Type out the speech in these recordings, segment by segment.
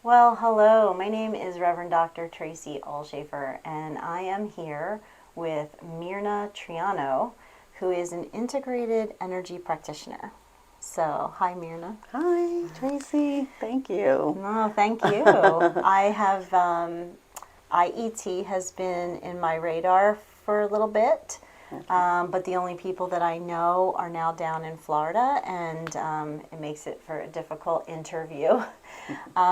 Well, hello. My name is Reverend Dr. Tracey and I am here with Myrna Triano, who is an integrated energy practitioner. So, hi, Myrna. Hi, Tracey. Thank you. No, thank you. I have IET has been in my radar for a little bit, but the only people that I know are now down in Florida, and it makes it for a difficult interview.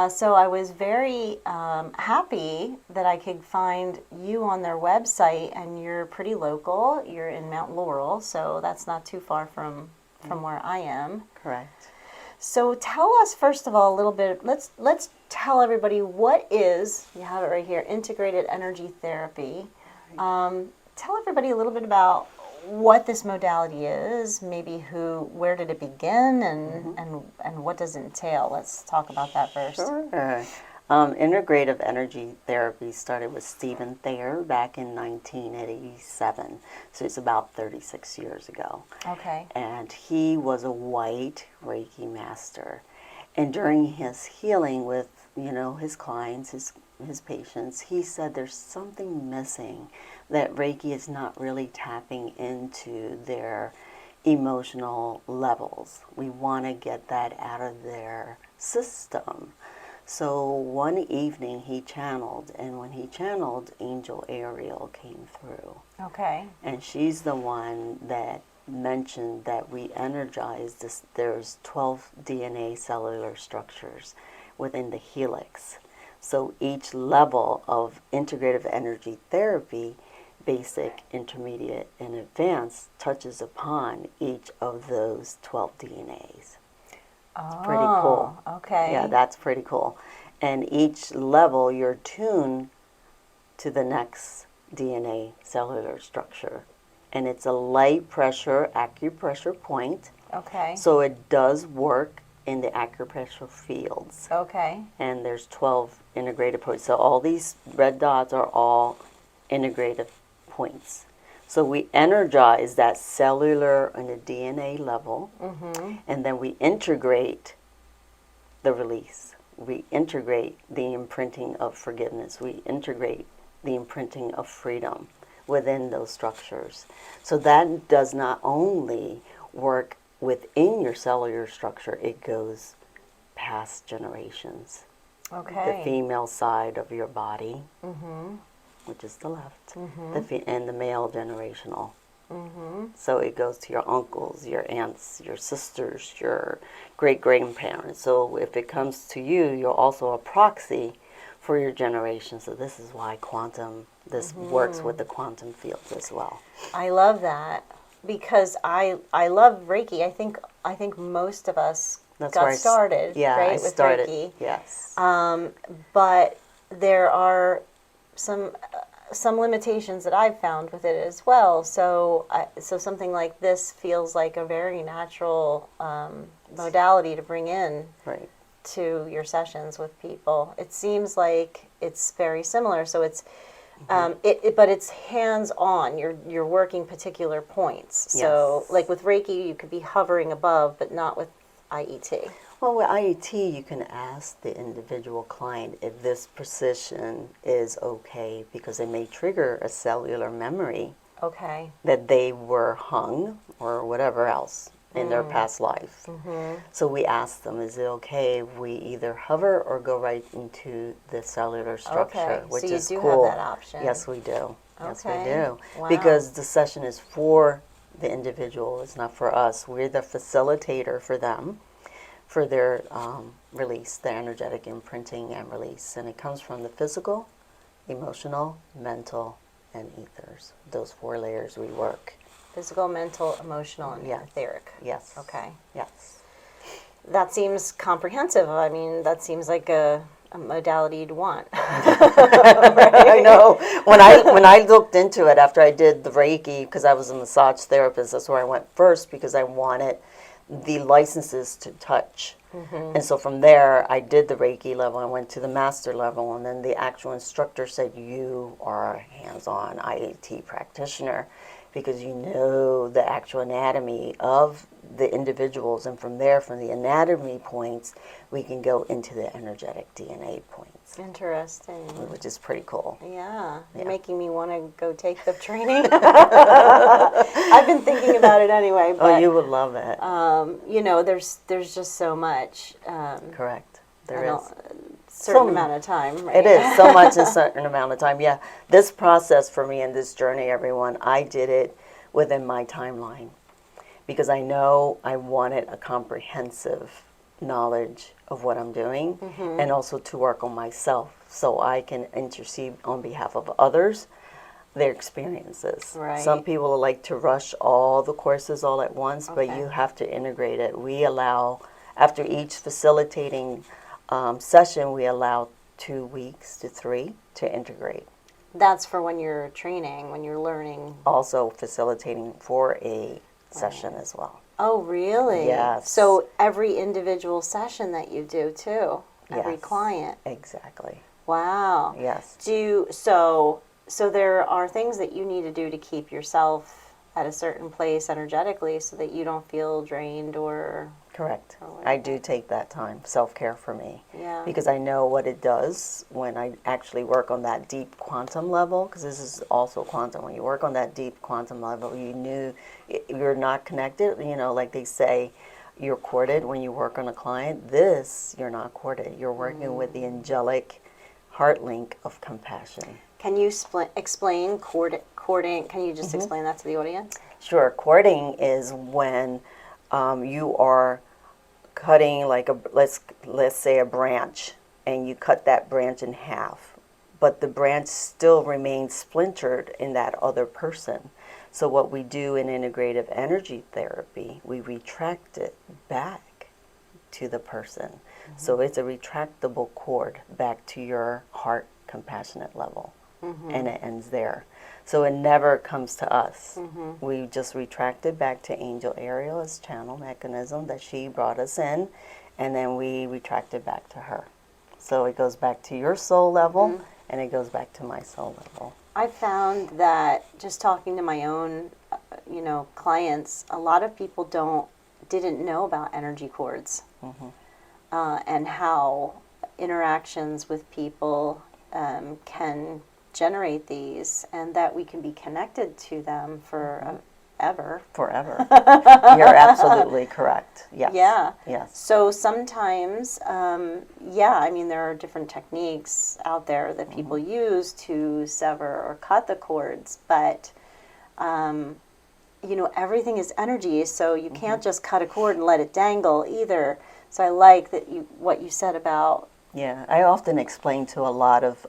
So I was very happy that I could find you on their website, and you're pretty local. You're in Mount Laurel, so that's not too far from where I am. Correct. So tell us first of all a little bit. Let's tell everybody what is, you have it right here, integrated energy therapy. Tell everybody a little bit about what this modality is, maybe where did it begin, and what does it entail. Let's talk about that first. Sure. Integrative energy therapy started with Stevan Thayer back in 1987. So it's about 36 years ago. Okay. And he was a white Reiki master. And during his healing with, his clients, his patients, he said there's something missing, that Reiki is not really tapping into their emotional levels. We want to get that out of their system. So one evening he channeled, and when he channeled, Angel Ariel came through. Okay. And she's the one that mentioned that we energize this. There's 12 DNA cellular structures within the helix. So each level of integrative energy therapy, basic, intermediate, and advanced, touches upon each of those 12 DNAs. It's pretty cool. Okay. Yeah, that's pretty cool. And each level, you're tuned to the next DNA cellular structure. And it's a light pressure acupressure point. Okay. So it does work in the acupressure fields. Okay. And there's 12 integrated points. So all these red dots are all integrative points. So we energize that cellular and the DNA level, and then we integrate the release. We integrate the imprinting of forgiveness. We integrate the imprinting of freedom within those structures. So that does not only work within your cellular structure, it goes past generations. Okay. The female side of your body, which is the left, and the male generational. So it goes to your uncles, your aunts, your sisters, your great-grandparents. So if it comes to you, you're also a proxy for your generation. So this is why this works with the quantum fields as well. I love that because I love Reiki. I think most of us got started, right, with Reiki. Yes. But there are some limitations that I've found with it as well. So something like this feels like a very natural modality to bring in to your sessions with people. It seems like it's very similar. So it's but it's hands-on. You're working particular points. So like with Reiki, you could be hovering above, but not with IET. Well, with IET, you can ask the individual client if this position is okay, because it may trigger a cellular memory that they were hung or whatever else in their past life. So we ask them, is it okay if we either hover or go right into the cellular structure, which is so you do cool. have that option. Yes, we do. Yes, we do. Wow. Because the session is for the individual, it's not for us. We're the facilitator for them, for their release, their energetic imprinting and release. And it comes from the physical, emotional, mental, and ethers. Those 4 layers we work. Physical, mental, emotional, and etheric. Yes. Okay. Yes. That seems comprehensive. I mean, that seems like a modality you'd want. I know. When I looked into it after I did the Reiki, because I was a massage therapist, that's where I went first, because I wanted the licenses to touch. And so from there, I did the Reiki level. I went to the master level, and then the actual instructor said, you are a hands-on IET practitioner. because you know the actual anatomy of the individuals, and from there, from the anatomy points, we can go into the energetic DNA points. Interesting. Which is pretty cool. Yeah, Yeah. making me want to go take the training. I've been thinking about it anyway. But, Oh, you would love it. You know, there's just so much. Correct. There in is. a certain amount of time, right? It is so much in a certain amount of time. Yeah, this process for me and this journey, everyone, I did it within my timeline because I know I wanted a comprehensive knowledge of what I'm doing and also to work on myself so I can intercede on behalf of others, their experiences. Right. Some people like to rush all the courses all at once, but Okay. you have to integrate it. We allow, after each facilitating session, we allow 2 weeks to 3 to integrate. That's for when you're training, when you're learning. Also facilitating for a session as well. Oh, really? Yes. So every individual session that you do too, every Yes. client. Exactly. Wow. Yes. So there are things that you need to do to keep yourself at a certain place energetically so that you don't feel drained or Correct. Oh, I do take that time, self-care for me. Yeah. Because I know what it does when I actually work on that deep quantum level, because this is also quantum. When you work on that deep quantum level, you're not connected, like they say, you're courted when you work on a client. This, you're not courted. You're working with the angelic heart link of compassion. Can you explain courting? Can you just explain that to the audience? Sure. Courting is when you are cutting like let's say a branch, and you cut that branch in half, but the branch still remains splintered in that other person. So what we do in integrative energy therapy, we retract it back to the person. So it's a retractable cord back to your heart compassionate level, and it ends there. So it never comes to us. We just retract it back to Angel Ariel's channel mechanism that she brought us in, and then we retract it back to her. So it goes back to your soul level, and it goes back to my soul level. I found that just talking to my own, clients, a lot of people didn't know about energy cords and how interactions with people can generate these, and that we can be connected to them forever. Forever. You're absolutely correct. Yes. Yeah. Yes. So sometimes, there are different techniques out there that people use to sever or cut the cords, but everything is energy, so you can't just cut a cord and let it dangle either. So I like that what you said about. Yeah, I often explain to a lot of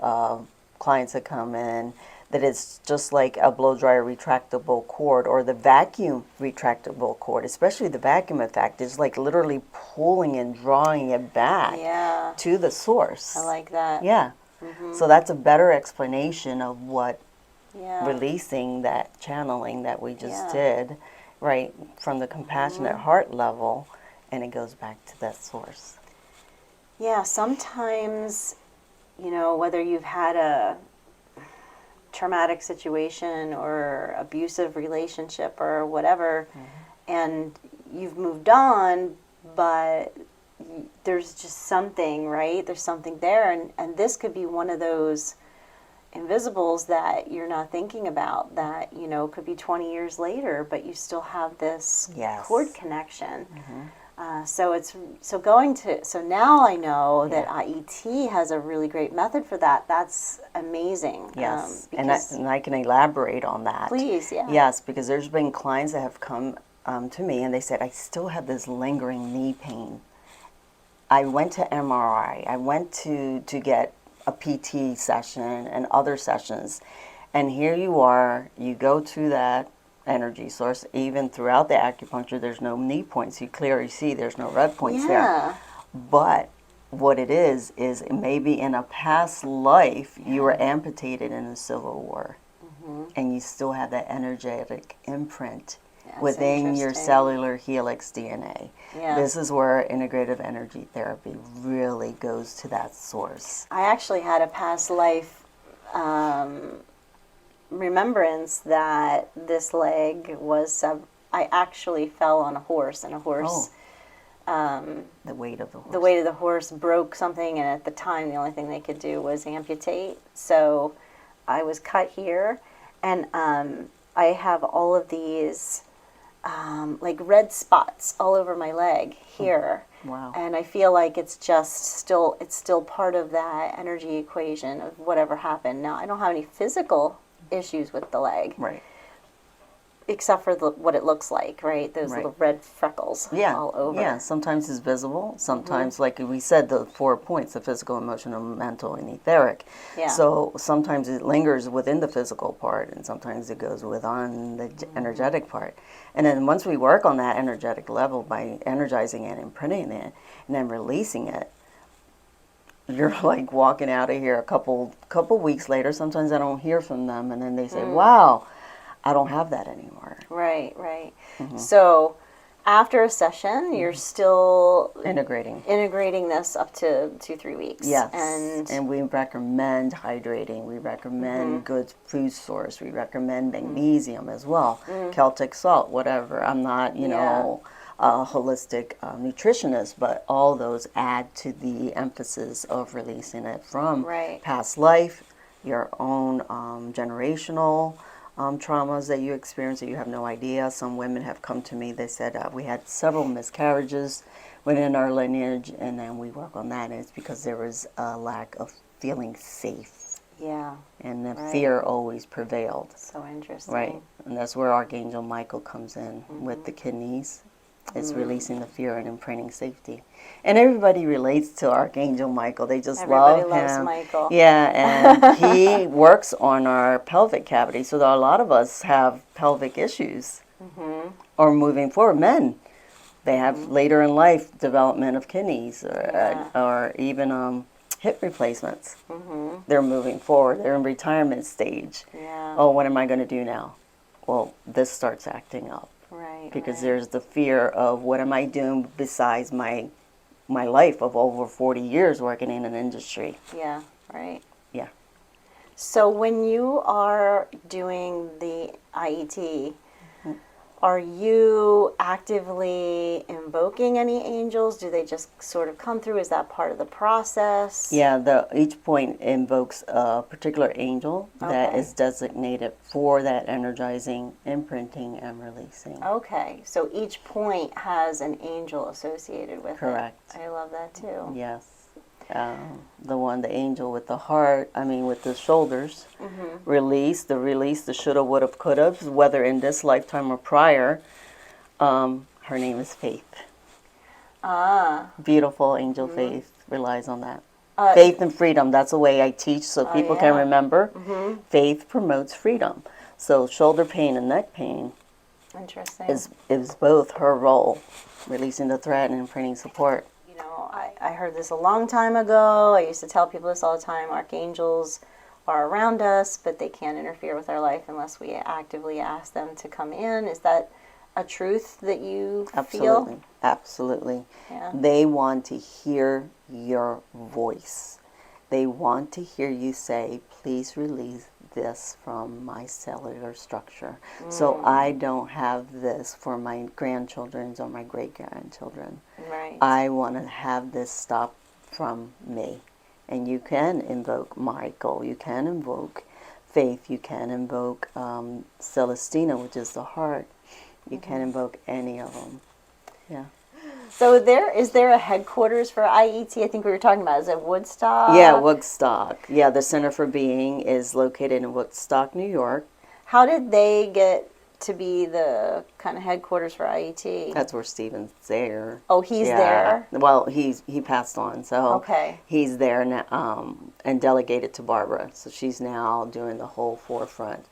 clients that come in that it's just like a blow dryer retractable cord or the vacuum retractable cord, especially the vacuum effect is like literally pulling and drawing it back to the source. I like that. Yeah. So that's a better explanation of what releasing that channeling that we just did, right, from the compassionate heart level, and it goes back to that source. Yeah, sometimes, whether you've had a traumatic situation or abusive relationship or whatever, and you've moved on, but there's just something, right? There's something there, and this could be one of those invisibles that you're not thinking about that, could be 20 years later, but you still have this cord connection. So now I know that IET has a really great method for that. That's amazing. Yes, and I can elaborate on that. Please, yeah. Yes, because there's been clients that have come to me and they said, I still have this lingering knee pain. I went to MRI. I went to get a PT session and other sessions. And here you are, you go to that energy source. Even throughout the acupuncture, there's no knee points. You clearly see there's no red points there. But what it is maybe in a past life, you were amputated in the Civil War. And you still have that energetic imprint within your cellular helix DNA. This is where integrative energy therapy really goes to that source. I actually had a past life remembrance that this leg was, I actually fell on a horse, and a horse, The weight of the horse. the weight of the horse broke something, and at the time the only thing they could do was amputate. So I was cut here, and I have all of these like red spots all over my leg here. Wow. And I feel like it's still part of that energy equation of whatever happened. Now, I don't have any physical issues with the leg, Right. except for what it looks like, right? Those Right. little red freckles all over. Yeah, sometimes it's visible. Sometimes, like we said, the 4 points, the physical, emotional, mental, and etheric. Yeah. So sometimes it lingers within the physical part, and sometimes it goes within the energetic part. And then once we work on that energetic level by energizing it, imprinting it, and then releasing it, you're like walking out of here a couple weeks later. Sometimes I don't hear from them, and then they say, wow, I don't have that anymore. Right, right. So after a session, you're still Integrating this up to 2-3 weeks. Yes, And we recommend hydrating. We recommend good food source. We recommend magnesium as well, Celtic salt, whatever. I'm not, a holistic nutritionist, but all those add to the emphasis of releasing it from past life, your own generational traumas that you experience that you have no idea. Some women have come to me, they said, we had several miscarriages within our lineage, and then we work on that, and it's because there was a lack of feeling safe. Yeah. And the fear always prevailed. So interesting. Right. And that's where Archangel Michael comes in with the kidneys. It's releasing the fear and imprinting safety. And everybody relates to Archangel Michael. They just Everybody love loves him. Michael. Yeah, and he works on our pelvic cavity. So a lot of us have pelvic issues or moving forward. Men, they have later in life development of kidneys or even hip replacements. They're moving forward. They're in retirement stage. Yeah. Oh, what am I going to do now? Well, this starts acting up. Right. Because there's the fear of what am I doing besides my life of over 40 years working in an industry. Yeah, right. Yeah. So when you are doing the IET, are you actively invoking any angels? Do they just sort of come through? Is that part of the process? Yeah, each point invokes a particular angel that is designated for that energizing, imprinting, and releasing. Okay, so each point has an angel associated with it. Correct. I love that too. Yes. The angel with the heart, with the shoulders, release, the shoulda, woulda, coulda, whether in this lifetime or prior. Her name is Faith. Beautiful angel Faith relies on that. Faith and freedom, that's the way I teach so people can remember. Faith promotes freedom. So shoulder pain and neck pain is both her role, releasing the threat and imprinting support. I heard this a long time ago. I used to tell people this all the time. Archangels are around us, but they can't interfere with our life unless we actively ask them to come in. Is that a truth that you feel? Absolutely. Yeah. They want to hear your voice. They want to hear you say, please release this from my cellular structure. So I don't have this for my grandchildren or my great-grandchildren. Right. I want to have this stop from me. And you can invoke Michael, you can invoke Faith, you can invoke Celestina, which is the heart. You can invoke any of them. Yeah. So is there a headquarters for IET? I think we were talking about, is it Woodstock? Yeah, Woodstock. Yeah, the Center for Being is located in Woodstock, New York. How did they get to be the kind of headquarters for IET? That's where Stevan's there. Oh, he's there? Well, he passed on, so okay. He's there now, and delegated to Barbara. So she's now doing the whole forefront.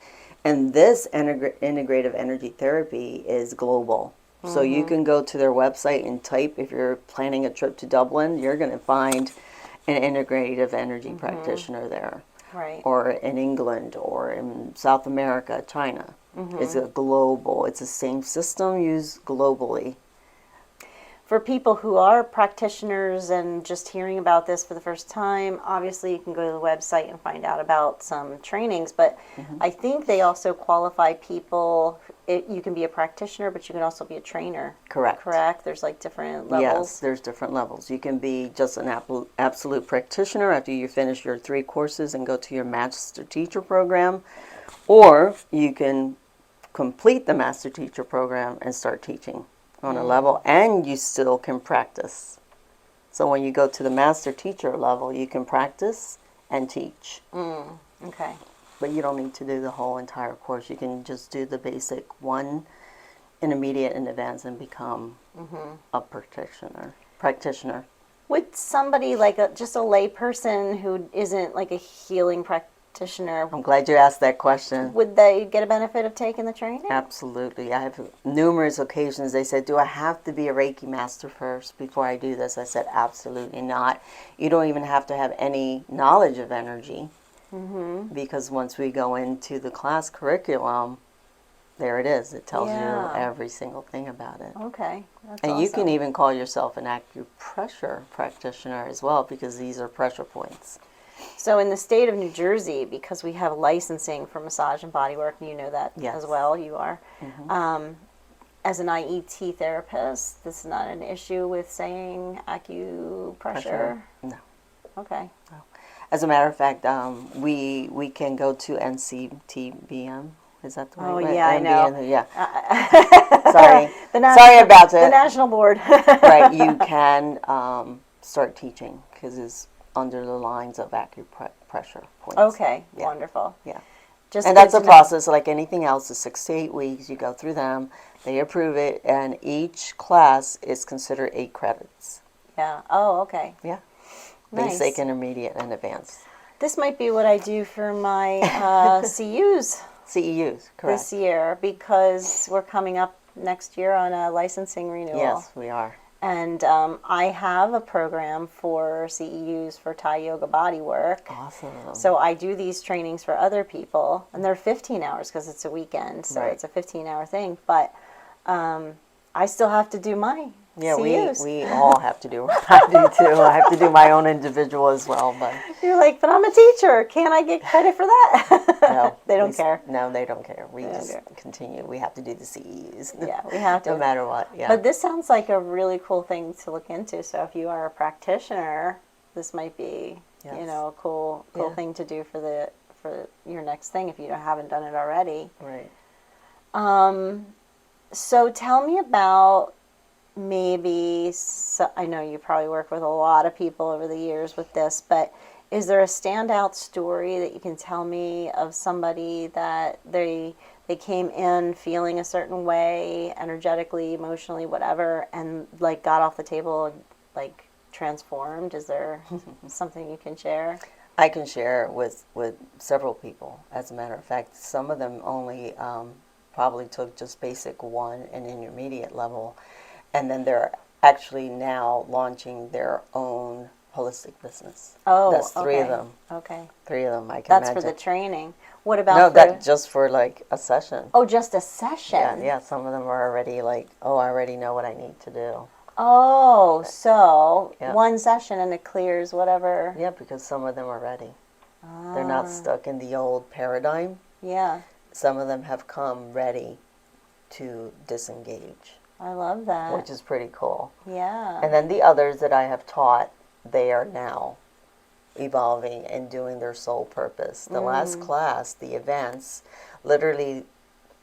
And this integrative energy therapy is global. So you can go to their website and type, if you're planning a trip to Dublin, you're going to find an integrative energy practitioner there. Right. Or in England, or in South America, China. It's a global, it's the same system used globally. for people who are practitioners and just hearing about this for the first time, obviously you can go to the website and find out about some trainings, but I think they also qualify people. You can be a practitioner, but you can also be a trainer. Correct. Correct? There's like different levels. Yes, there's different levels. You can be just an absolute practitioner after you finish your 3 courses and go to your master teacher program, or you can complete the master teacher program and start teaching on a level, and you still can practice. So when you go to the master teacher level, you can practice and teach. Okay. But you don't need to do the whole entire course. You can just do the basic 1, intermediate, and advanced, and become a practitioner. Would somebody like just a lay person who isn't like a healing practitioner, I'm glad you asked that question. would they get a benefit of taking the training? Absolutely. I have numerous occasions they said, do I have to be a Reiki master first before I do this? I said, absolutely not. You don't even have to have any knowledge of energy, because once we go into the class curriculum, there it is. It tells you every single thing about it. Okay. That's And awesome. you can even call yourself an acupressure practitioner as well, because these are pressure points. So in the state of New Jersey, because we have licensing for massage and bodywork, and you know that as well, you are, as an IET therapist, this is not an issue with saying acupressure? No. Okay. As a matter of fact, we can go to NCTBM. Is that the right way? Yeah, I know. Yeah. Sorry. Sorry about The it. national board. Right. You can start teaching because it's under the lines of acupressure points. Okay. Yeah. Wonderful. Yeah. Just And that's a process like anything else. It's 6 to 8 weeks. You go through them. They approve it. And each class is considered 8 credits. Yeah. Oh, okay. Yeah. Nice. Basic, intermediate, and advanced. This might be what I do for my CUs CEUs, correct. this year, because we're coming up next year on a licensing renewal. Yes, we are. And I have a program for CEUs for Thai yoga body work. Awesome. So I do these trainings for other people, and they're 15 hours because it's a weekend, so Right. it's a 15-hour thing. But I still have to do my Yeah, CEUs. we all have to do. I do too. I have to do my own individual as well. But You're like, but I'm a teacher. Can't I get credit for that? no, They don't care. No, they don't care. We They don't just care. continue. We have to do the CEUs. Yeah, we have to. No matter what. Yeah. But this sounds like a really cool thing to look into. So if you are a practitioner, this might be, Yes. a cool Yeah. thing to do for your next thing if you haven't done it already. Right. So tell me about maybe, I know you probably work with a lot of people over the years with this, but is there a standout story that you can tell me of somebody that they came in feeling a certain way, energetically, emotionally, whatever, and like got off the table and like transformed? Is there something you can share? I can share with several people. As a matter of fact, some of them only probably took just basic 1 and intermediate level, and then they're actually now launching their own holistic business. Oh, that's 3 of okay. them. Okay. 3 of them. I can That's imagine. for the training. What about No, for... that just for like a session. Oh, just a session? Yeah. Some of them are already like, oh, I already know what I need to do. Oh, so Yeah. 1 session and it clears whatever. Yeah, because some of them are ready. They're not stuck in the old paradigm. Yeah, Some of them have come ready to disengage, I love that. which is pretty cool. Yeah. And then the others that I have taught, they are now evolving and doing their soul purpose. The last class, the events, literally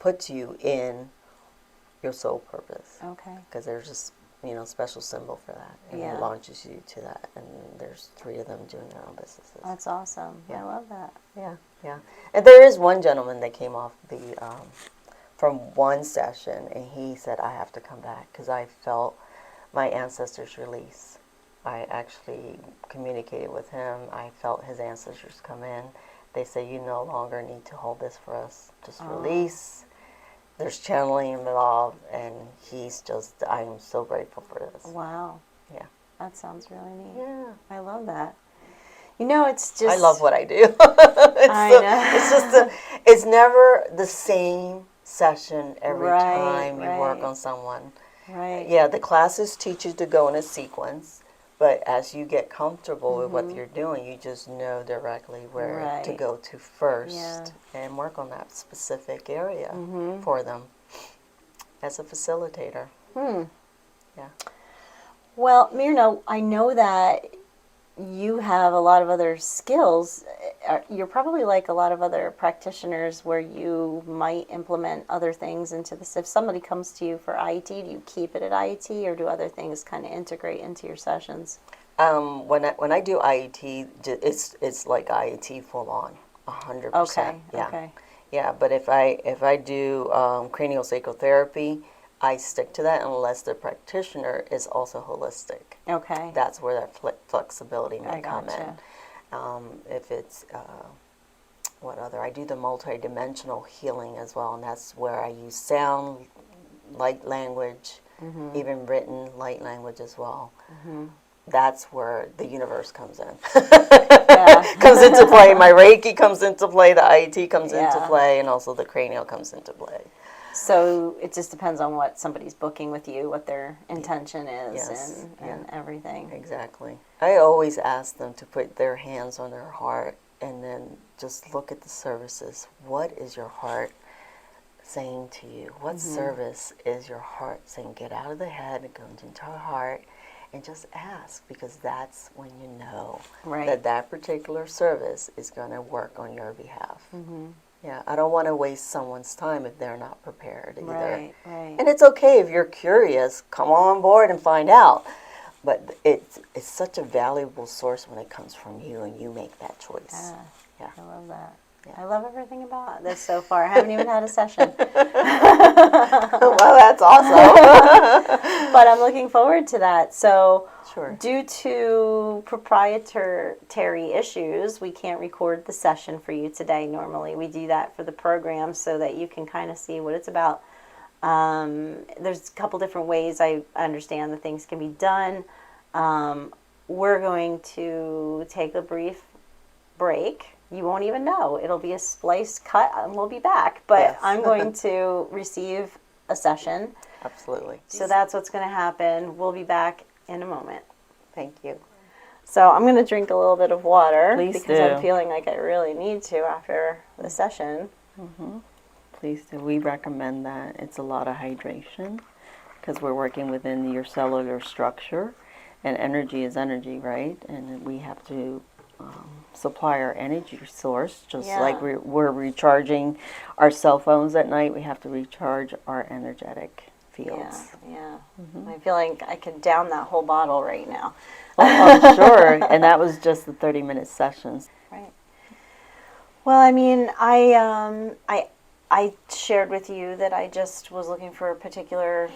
puts you in your soul purpose. Okay. Because there's just, special symbol for that. And Yeah. it launches you to that. And there's 3 of them doing their own businesses. That's awesome. Yeah. I love that. Yeah. And there is one gentleman that came off from one session, and he said, I have to come back because I felt my ancestors release. I actually communicated with him. I felt his ancestors come in. They say, you no longer need to hold this for us. Just release. There's channeling involved, and he's just, I am so grateful for this. Wow. Yeah. That sounds really neat. Yeah. I love that. It's just... I love what I do. Know. It's just, it's never the same session every time you work on someone. Right. Yeah, the classes teach you to go in a sequence, but as you get comfortable with what you're doing, you just know directly where to Right. go to first Yeah. and work on that specific area for them as a facilitator. Yeah. Well, Myrna, I know that you have a lot of other skills. You're probably like a lot of other practitioners where you might implement other things into this. If somebody comes to you for IET, do you keep it at IET or do other things kind of integrate into your sessions? When I do IET, it's like IET full on, 100%. Okay, Yeah. okay. Yeah, but if I do craniosacral therapy, I stick to that unless the practitioner is also holistic. Okay. That's where that flexibility may I come gotcha. in. If it's what other? I do the multidimensional healing as well, and that's where I use sound, light language, even written light language as well. That's where the universe comes in. Comes into play. My Reiki comes into play, the IET comes into Yeah. play, and also the cranial comes into play. So it just depends on what somebody's booking with you, what their intention is, Yes, and everything. Exactly. I always ask them to put their hands on their heart and then just look at the services. What is your heart saying to you? What service is your heart saying? Get out of the head and go into our heart and just ask, because that's when you know Right. that particular service is going to work on your behalf. Yeah, I don't want to waste someone's time if they're not prepared either. Right, right. And it's okay if you're curious, come on board and find out. But it's such a valuable source when it comes from you and you make that choice. Yeah. I love that. Yeah. I love everything about this so far. I haven't even had a session. Well, that's awesome. But I'm looking forward to that. So, Sure. due to proprietary issues, we can't record the session for you today. Normally, we do that for the program so that you can kind of see what it's about. There's a couple different ways I understand that things can be done. We're going to take a brief break. You won't even know. It'll be a splice cut and we'll be back. But Yes. I'm going to receive a session. Absolutely. So that's what's going to happen. We'll be back in a moment. Thank you. So I'm going to drink a little bit of water Please because do. I'm feeling like I really need to after the session. Please do. We recommend that. It's a lot of hydration because we're working within your cellular structure, and energy is energy, right? And we have to supply our energy source, just Yeah. like we're recharging our cell phones at night. We have to recharge our energetic fields. Yeah. I feel like I could down that whole bottle right now. Oh, I'm sure. And that was just the 30-minute sessions. Right. Well, I mean, I shared with you that I just was looking for a particular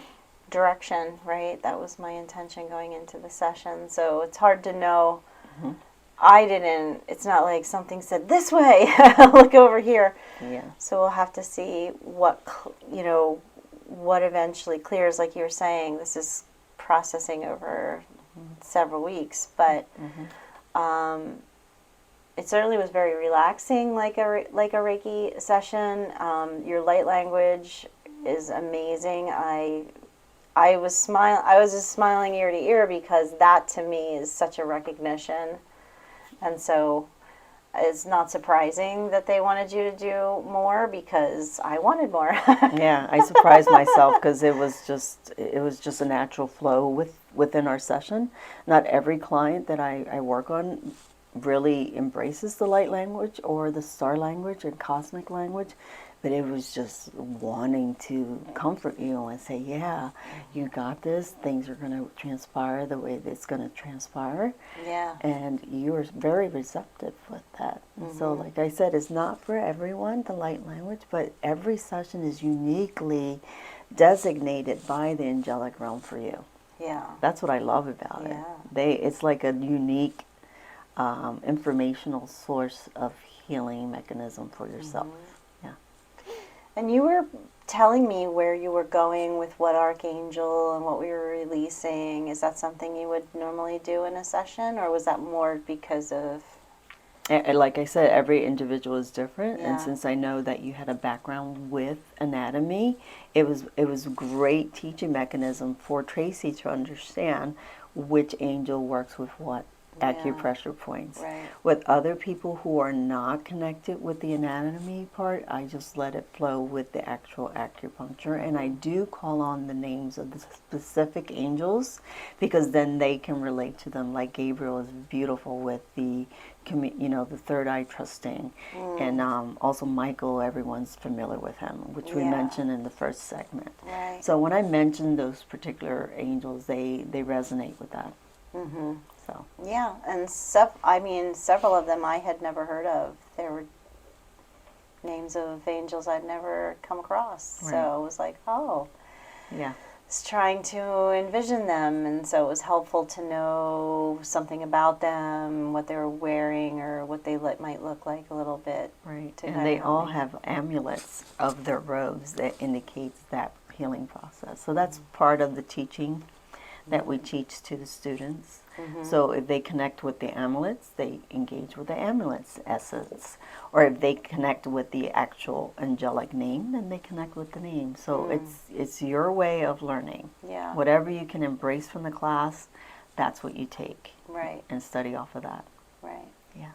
direction, right? That was my intention going into the session. So it's hard to know. It's not like something said this way, look over here. Yeah. So we'll have to see what eventually clears. Like you were saying, this is processing over several weeks, but it certainly was very relaxing, like a Reiki session. Your light language is amazing. I was just smiling ear to ear because that to me is such a recognition. And so it's not surprising that they wanted you to do more because I wanted more. Yeah, I surprised myself because it was just a natural flow within our session. Not every client that I work on really embraces the light language or the star language and cosmic language, but it was just wanting to comfort you and say, yeah, you got this. Things are going to transpire the way that it's going to transpire. Yeah. And you were very receptive with that. And so, like I said, it's not for everyone, the light language, but every session is uniquely designated by the angelic realm for you. Yeah. That's what I love about it. It's like a unique informational source of healing mechanism for yourself. Yeah. And you were telling me where you were going with what archangel and what we were releasing. Is that something you would normally do in a session, or was that more because of And like I said, every individual is different, and Yeah. since I know that you had a background with anatomy, it was a great teaching mechanism for Tracey to understand which angel works with what Yeah. acupressure points. Right. With other people who are not connected with the anatomy part, I just let it flow with the actual acupuncture, and I do call on the names of the specific angels because then they can relate to them. Like Gabriel is beautiful with the the third eye trusting, and also Michael, everyone's familiar with him, which we Yeah. mentioned in the first segment. Right. So when I mention those particular angels, they resonate with that. Mm-hmm. So Yeah, and several of them I had never heard of. There were names of angels I'd never come across. Right. So it was like, oh, yeah, it's trying to envision them, and so it was helpful to know something about them, what they were wearing, or what they might look like a little bit. right. to And kinda they help all me. have amulets of their robes that indicates that healing process. So that's part of the teaching that we teach to the students. So if they connect with the amulets, they engage with the amulet's essence. Or if they connect with the actual angelic name, then they connect with the name. So it's your way of learning. Yeah. Whatever you can embrace from the class, that's what you take Right. and study off of that. Right. Yeah.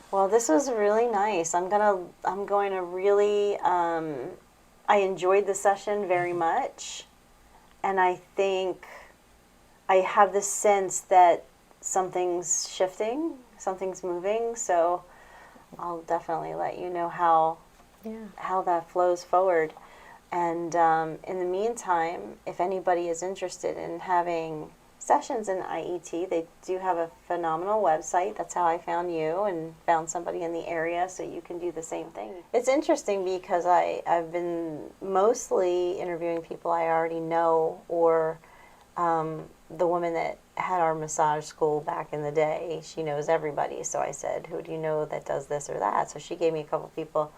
Well, this was really nice. I'm going to really. I enjoyed the session very much, and I think I have this sense that something's shifting, something's moving. So I'll definitely let you know how that flows forward. And in the meantime, if anybody is interested in having sessions in IET, they do have a phenomenal website. That's how I found you and found somebody in the area, so you can do the same thing. It's interesting because I've been mostly interviewing people I already know, or the woman that had our massage school back in the day, she knows everybody. So I said, who do you know that does this or that? So she gave me a couple people.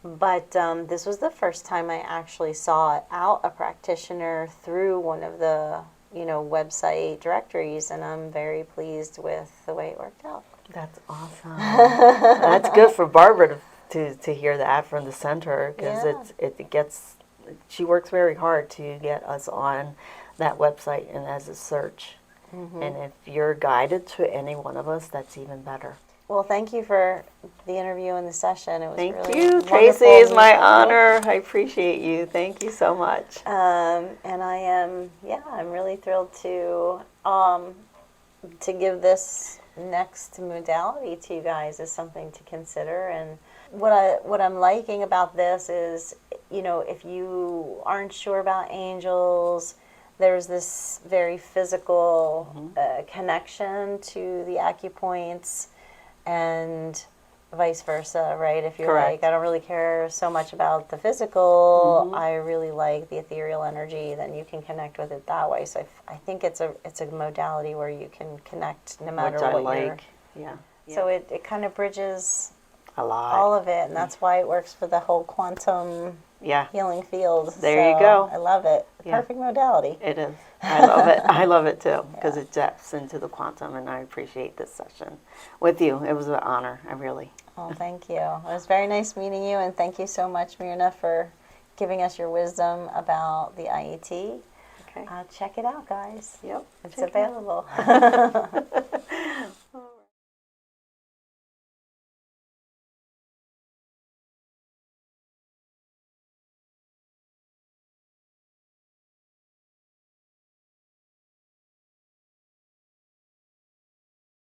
But this was the first time I actually sought out a practitioner through one of the, website directories, and I'm very pleased with the way it worked out. That's awesome. That's good for Barbara to hear that from the center, because Yeah. she works very hard to get us on that website and as a search. And if you're guided to any one of us, that's even better. Well, thank you for the interview and the session. It was Thank really you, wonderful Tracey. It's my meeting you. honor. I appreciate you. Thank you so much. And I'm really thrilled to give this next modality to you guys as something to consider. And what I'm liking about this is, if you aren't sure about angels, there's this very physical connection to the acupoints, and vice versa, right? If you're Correct. like, I don't really care so much about the physical, I really like the ethereal energy, then you can connect with it that way. So I think it's a modality where you can connect no matter Which I what like. Yeah. So it kind of bridges A lot. all of it, and that's why it works for the whole quantum healing field. There you go. I love it. Perfect modality. It is. I love it. I love it too, because it depths into the quantum, and I appreciate this session with you. It was an honor. I really. Oh, thank you. It was very nice meeting you, and thank you so much, Myrna, for giving us your wisdom about the IET. Okay. Check it out, guys. Yep. It's available.